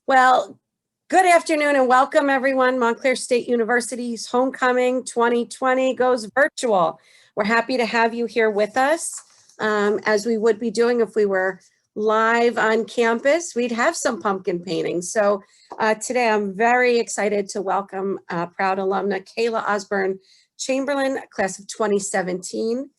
Well, good afternoon and welcome everyone. Montclair State University's Homecoming 2020 goes virtual. We're happy to have you here with us. As we would be doing if we were live on campus, we'd have some pumpkin painting. So today I'm very excited to welcome proud alumna Kayla Osborne Chamberlain, class of 2017,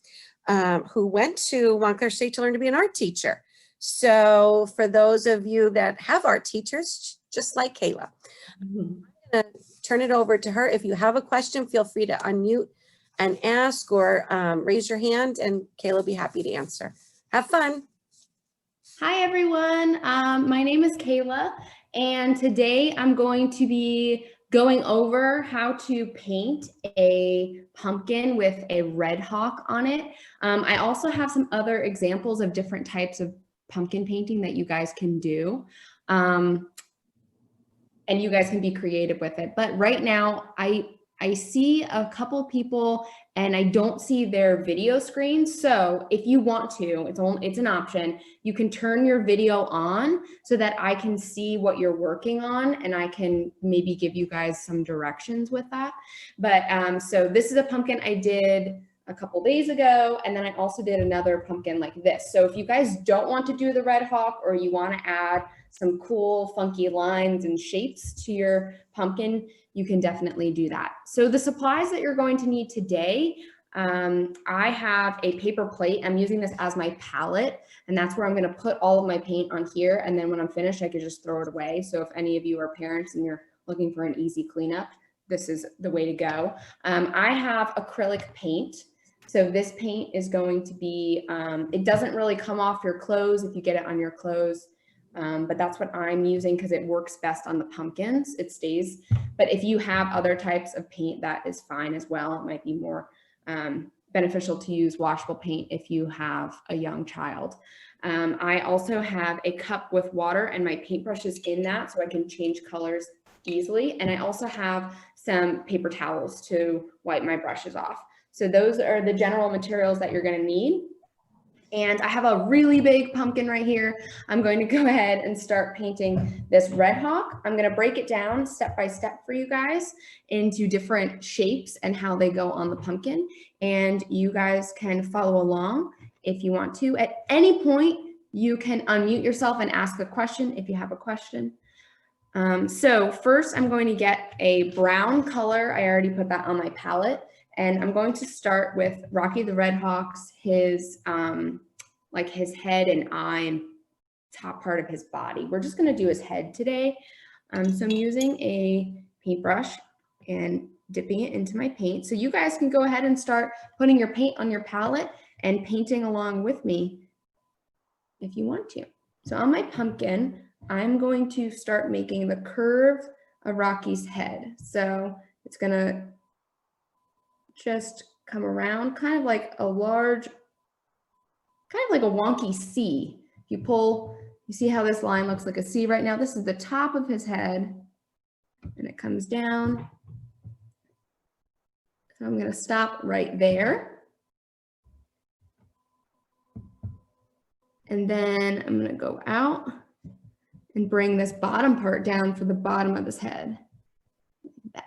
who went to Montclair State to learn to be an art teacher. So for those of you that have art teachers, just like Kayla, I'm gonna turn it over to her. If you have a question, feel free to unmute and ask or raise your hand and Kayla will be happy to answer. Have fun. Hi everyone, my name is Kayla and today I'm going to be going over how to paint a pumpkin with a red hawk on it. I also have some other examples of different types of pumpkin painting that you guys can do. And you guys can be creative with it. But right now I see a couple people and I don't see their video screen. So if you want to, it's an option. You can turn your video on so that I can see what you're working on and I can maybe give you guys some directions with that. But so this is a pumpkin I did a couple days ago, and then I also did another pumpkin like this. So if you guys don't want to do the red hawk or you want to add some cool funky lines and shapes to your pumpkin, you can definitely do that. So the supplies that you're going to need today, I have a paper plate. I'm using this as my palette, and that's where I'm going to put all of my paint on here. And then when I'm finished, I can just throw it away. So if any of you are parents and you're looking for an easy cleanup, this is the way to go. I have acrylic paint. So this paint is going to be, it doesn't really come off your clothes if you get it on your clothes. But that's what I'm using because it works best on the pumpkins. It stays. But if you have other types of paint, that is fine as well. It might be more beneficial to use washable paint if you have a young child. I also have a cup with water and my paintbrushes in that so I can change colors easily. And I also have some paper towels to wipe my brushes off. So those are the general materials that you're going to need. And I have a really big pumpkin right here. I'm going to go ahead and start painting this red hawk. I'm going to break it down step by step for you guys into different shapes and how they go on the pumpkin. And you guys can follow along if you want to. At any point, you can unmute yourself and ask a question if you have a question. So first, I'm going to get a brown color. I already put that on my palette. And I'm going to start with Rocky the Red Hawk's, like his head and eye and top part of his body. We're just gonna do his head today. So I'm using a paintbrush and dipping it into my paint. So you guys can go ahead and start putting your paint on your palette and painting along with me if you want to. So on my pumpkin, I'm going to start making the curve of Rocky's head. So it's gonna just come around kind of like a large, kind of like a wonky C. If you pull, you see how this line looks like a C right now? This is the top of his head and it comes down. So I'm going to stop right there. And then I'm going to go out and bring this bottom part down for the bottom of his head. Like that.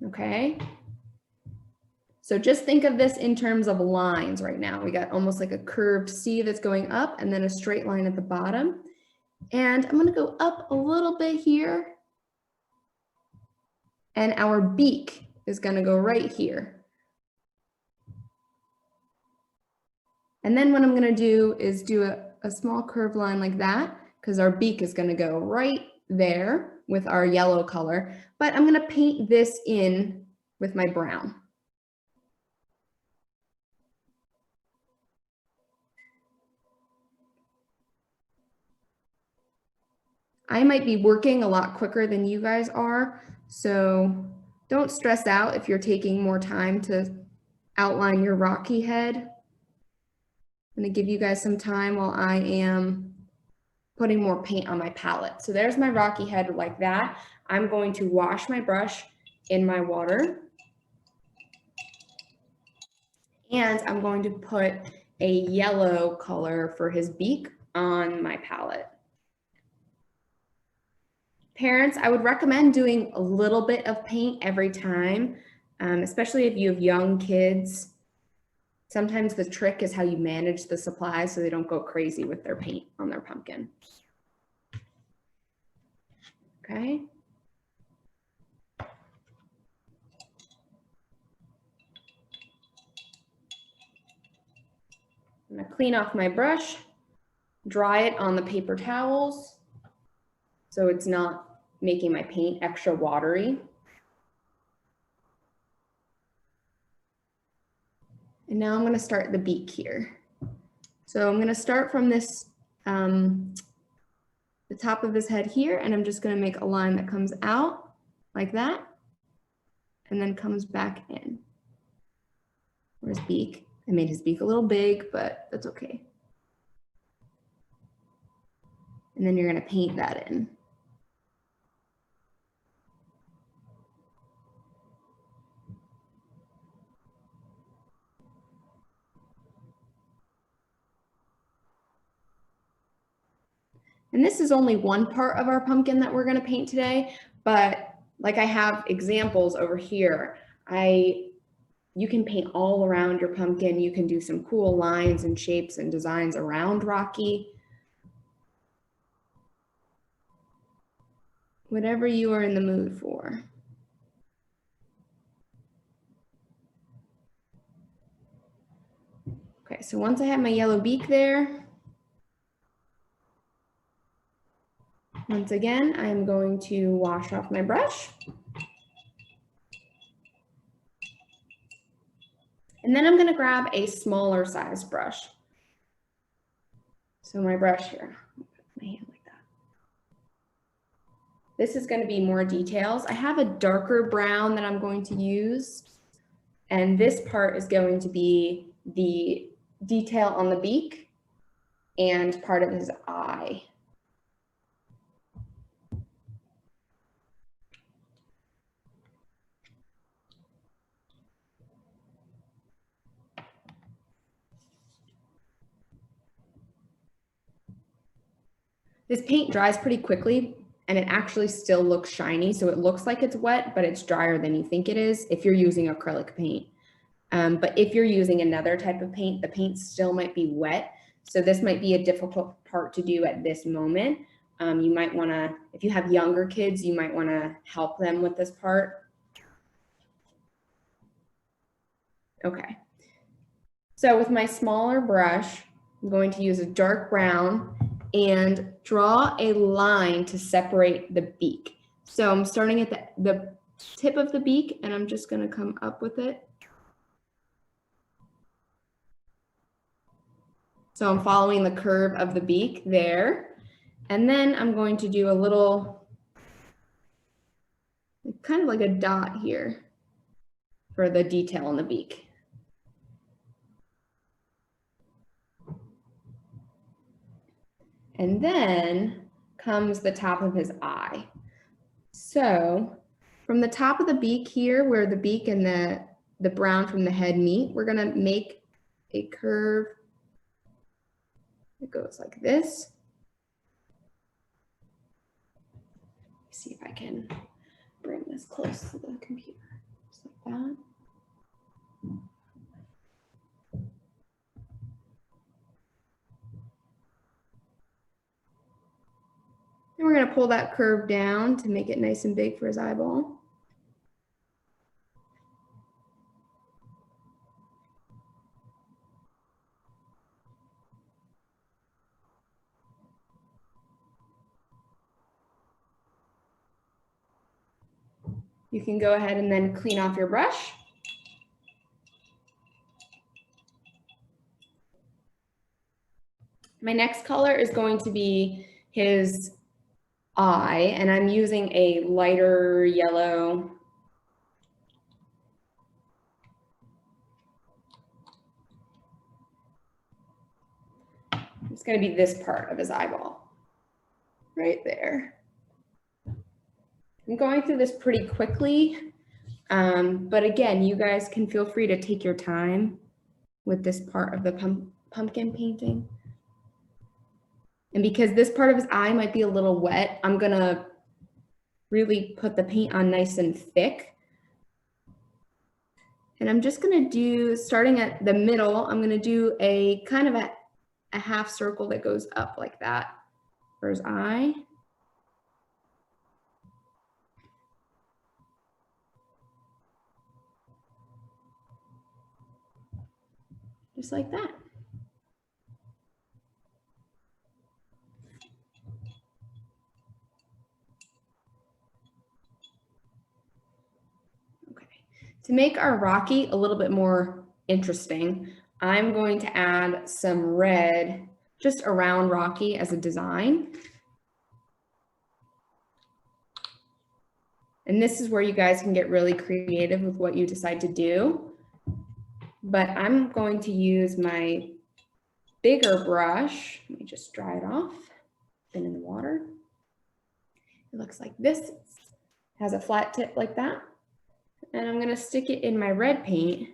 Okay. So just think of this in terms of lines right now. We got almost like a curved C that's going up and then a straight line at the bottom. And I'm going to go up a little bit here. And our beak is going to go right here. And then what I'm going to do is do a small curved line like that because our beak is going to go right there with our yellow color. But I'm going to paint this in with my brown. I might be working a lot quicker than you guys are, so don't stress out if you're taking more time to outline your Rocky head. I'm going to give you guys some time while I am putting more paint on my palette. So there's my Rocky head like that. I'm going to wash my brush in my water. And I'm going to put a yellow color for his beak on my palette. Parents, I would recommend doing a little bit of paint every time, especially if you have young kids. Sometimes the trick is how you manage the supplies so they don't go crazy with their paint on their pumpkin. Okay. I'm gonna clean off my brush, dry it on the paper towels so it's not making my paint extra watery. And now I'm gonna start the beak here. So I'm gonna start from this, the top of his head here, and I'm just gonna make a line that comes out like that, and then comes back in. Where's beak? I made his beak a little big, but that's okay. And then you're gonna paint that in. And this is only one part of our pumpkin that we're gonna paint today, but like I have examples over here, you can paint all around your pumpkin. You can do some cool lines and shapes and designs around Rocky. Whatever you are in the mood for. Okay, so once I have my yellow beak there, once again, I'm going to wash off my brush. And then I'm gonna grab a smaller size brush. So my brush here, my hand like that. This is gonna be more details. I have a darker brown that I'm going to use. And this part is going to be the detail on the beak and part of his eye. This paint dries pretty quickly and it actually still looks shiny. So it looks like it's wet, but it's drier than you think it is if you're using acrylic paint. But if you're using another type of paint, the paint still might be wet. So this might be a difficult part to do at this moment. You might wanna, if you have younger kids, you might wanna help them with this part. Okay. So with my smaller brush, I'm going to use a dark brown and draw a line to separate the beak. So I'm starting at the tip of the beak and I'm just gonna come up with it. So I'm following the curve of the beak there. And then I'm going to do a little, kind of like a dot here for the detail on the beak. And then comes the top of his eye. So from the top of the beak here, where the beak and the brown from the head meet, we're gonna make a curve that goes like this. Let's see if I can bring this close to the computer, just like that. And we're gonna pull that curve down to make it nice and big for his eyeball. You can go ahead and then clean off your brush. My next color is going to be his eye, and I'm using a lighter yellow. It's going to be this part of his eyeball, right there. I'm going through this pretty quickly, but again, you guys can feel free to take your time with this part of the pumpkin painting. And because this part of his eye might be a little wet, I'm gonna really put the paint on nice and thick. And I'm just gonna do, starting at the middle, I'm gonna do a kind of a half circle that goes up like that for his eye. Just like that. Okay. To make our Rocky a little bit more interesting, I'm going to add some red just around Rocky as a design. And this is where you guys can get really creative with what you decide to do. But I'm going to use my bigger brush. Let me just dry it off. Been in the water. It looks like this. It has a flat tip like that. And I'm gonna stick it in my red paint.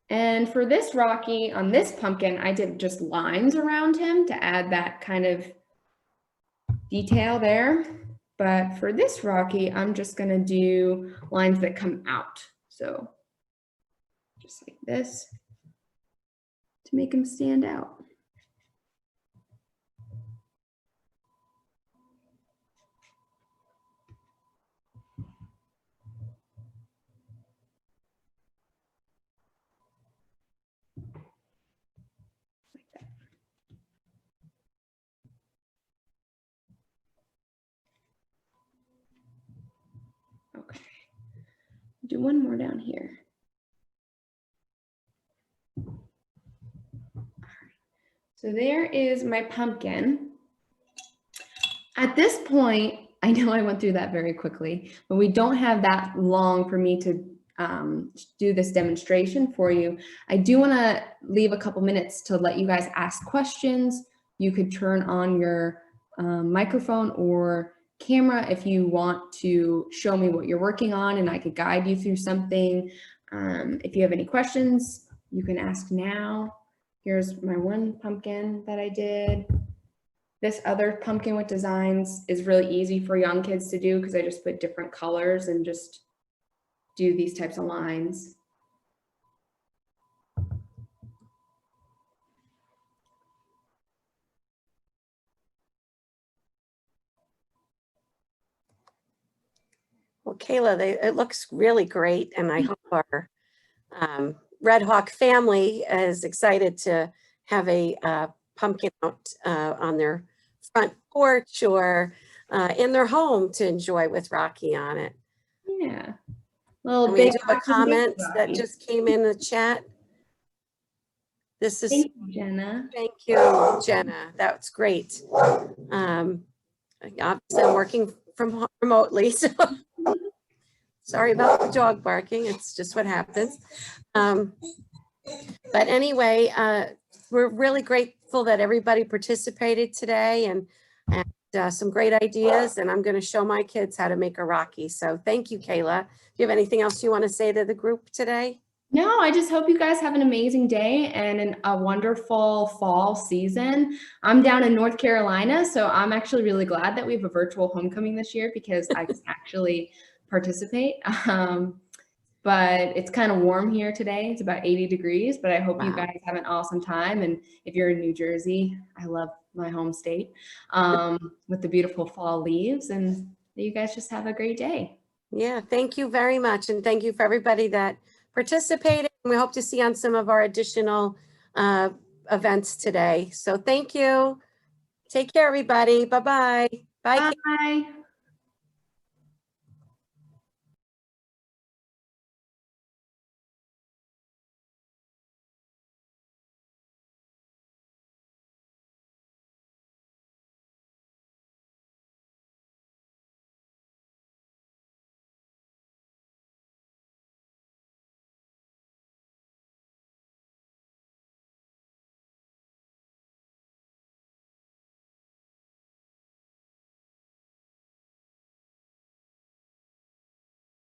And for this Rocky, on this pumpkin, I did just lines around him to add that kind of detail there. But for this Rocky, I'm just gonna do lines that come out. So just like this to make him stand out. Like that. Okay, do one more down here. So there is my pumpkin. At this point, I know I went through that very quickly, but we don't have that long for me to do this demonstration for you. I do want to leave a couple minutes to let you guys ask questions. You could turn on your microphone or camera if you want to show me what you're working on and I could guide you through something. If you have any questions, you can ask now. Here's my one pumpkin that I did. This other pumpkin with designs is really easy for young kids to do because I just put different colors and just do these types of lines. Well, Kayla, it looks really great, and I hope our Red Hawk family is excited to have a pumpkin out on their front porch or in their home to enjoy with Rocky on it. Yeah. Little And we big do have a comment that just came in the chat. This is, Thank you, Jenna. thank you, Jenna. That's great. Obviously, I'm working from remotely, so sorry about the dog barking. It's just what happens. But anyway, we're really grateful that everybody participated today and some great ideas. And I'm going to show my kids how to make a Rocky. So thank you, Kayla. Do you have anything else you want to say to the group today? No, I just hope you guys have an amazing day and a wonderful fall season. I'm down in North Carolina, so I'm actually really glad that we have a virtual homecoming this year because I can actually participate. But it's kind of warm here today. It's about 80 degrees, but I hope you guys have an awesome time. And if you're in New Jersey, I love my home state with the beautiful fall leaves, and you guys just have a great day. Yeah, thank you very much. And thank you for everybody that participated. We hope to see you on some of our additional events today. So thank you. Take care, everybody. Bye-bye. Bye. Bye.